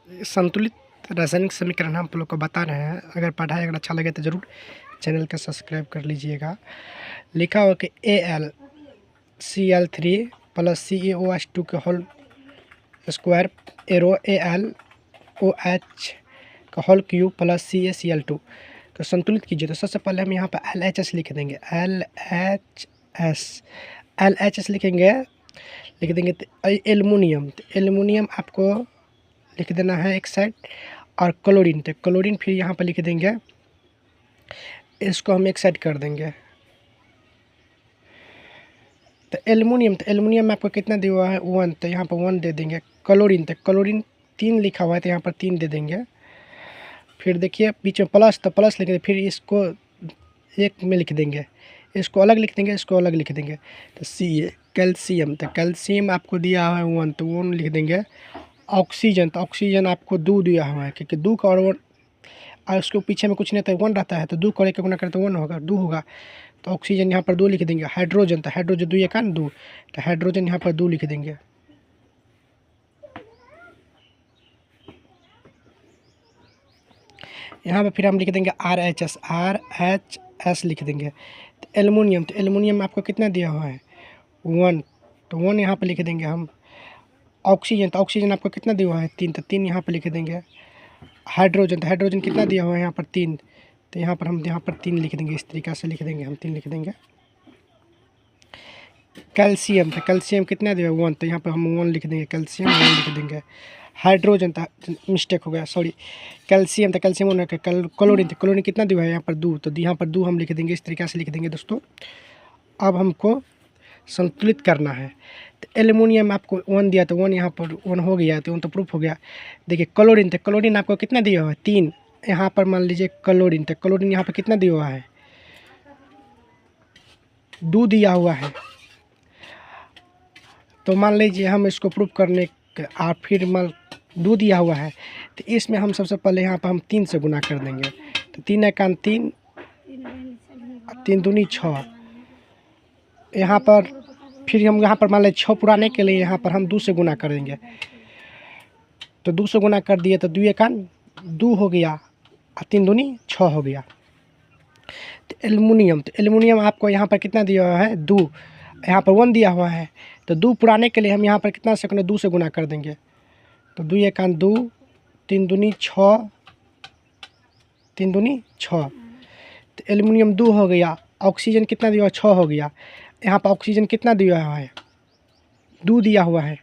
संतुलित रासायनिक समीकरण हम लोग को बता रहे हैं। अगर पढ़ाई अगर अच्छा लगे तो ज़रूर चैनल को सब्सक्राइब कर लीजिएगा। लिखा हुआ कि AlCl3 प्लस CaOH2 के होल स्क्वायर एरो AlOH का होल क्यूब प्लस CaCl2 तो संतुलित कीजिए। तो सबसे पहले हम यहाँ पर LHS लिख देंगे। LHS लिख देंगे तो एल्युमिनियम। तो एल्युमिनियम आपको लिख देना है एक साइड, और क्लोरीन, तो क्लोरीन फिर यहाँ पर लिख देंगे, इसको हम एक साइड कर देंगे। तो एल्युमिनियम में आपको कितना दिया हुआ है 1, तो यहाँ पर 1 दे देंगे। क्लोरीन, तो क्लोरीन 3 लिखा हुआ है तो यहाँ पर 3 दे देंगे। फिर देखिए बीच में प्लस, तो प्लस लिख देंगे। फिर इसको एक में लिख देंगे, इसको अलग लिख देंगे, इसको अलग लिख देंगे। तो Ca कैल्शियम, तो कैल्शियम आपको दिया हुआ है 1, तो 1 लिख देंगे। ऑक्सीजन, तो ऑक्सीजन आपको 2 दिया हुआ है, क्योंकि 2 का और 1 और उसके पीछे में कुछ नहीं तो 1 रहता है, तो 2 को लेकर गुना करें तो 1 होगा, 2 होगा। तो ऑक्सीजन यहाँ पर 2 लिख देंगे। हाइड्रोजन, तो हाइड्रोजन 2 का 2, तो हाइड्रोजन यहाँ पर 2 लिख देंगे। यहाँ पर फिर हम लिख देंगे RHS लिख देंगे। तो एल्युमिनियम, तो एल्युमिनियम आपको कितना दिया हुआ है 1, तो 1 यहाँ पर लिख देंगे हम। ऑक्सीजन, तो ऑक्सीजन आपको कितना दिया हुआ है 3, तो 3 यहाँ पर लिख देंगे। हाइड्रोजन, तो हाइड्रोजन कितना दिया हुआ है यहाँ पर 3, तो यहाँ पर हम 3 लिख देंगे। इस तरीक़ा से लिख देंगे, हम 3 लिख देंगे। कैल्शियम, तो कैल्शियम कितना दिया 1, तो यहाँ पर हम 1 लिख देंगे। कैल्शियम 1 लिख देंगे। हाइड्रोजन, तो मिस्टेक हो गया, सॉरी, कैल्शियम, तो कैल्शियम 1। क्लोरीन, तो क्लोरीन कितना दिया है यहाँ पर 2, तो यहाँ पर 2 हम लिख देंगे। इस तरीक़ा से लिख देंगे दोस्तों। अब हमको संतुलित करना है। तो एल्युमिनियम आपको 1 दिया, तो 1 यहाँ पर 1 हो गया, तो 1 तो प्रूफ हो गया। देखिए क्लोरीन, तो क्लोरीन आपको कितना दिया हुआ है 3, यहाँ पर मान लीजिए क्लोरीन, तो क्लोरीन यहाँ पर कितना दिया हुआ है 2 दिया हुआ है। तो मान लीजिए हम इसको प्रूफ करने और फिर मान 2 दिया हुआ है, तो इसमें हम सबसे पहले यहाँ पर हम 3 से गुना कर देंगे। तो 3 एकान 3, 3 दूनी 6। यहाँ पर फिर हम यहाँ पर मान लें 6 पुराने के लिए यहाँ पर हम 2 से गुना कर देंगे। तो 2 से गुना कर दिए तो 2 एकान 2 हो गया, और 3 दूनी 6 हो गया। तो एल्युमिनियम आपको यहाँ पर कितना दिया हुआ है 2, यहाँ पर 1 दिया हुआ है, तो 2 पुराने के लिए हम यहाँ पर कितना से 2 से गुना कर देंगे। तो 2 एकान 2, 3 दूनी 6, 3 दूनी 6। तो एल्युमिनियम 2 हो गया। ऑक्सीजन कितना दिया हुआ 6 हो गया। यहाँ पर ऑक्सीजन कितना दिया हुआ है 2 दिया हुआ है,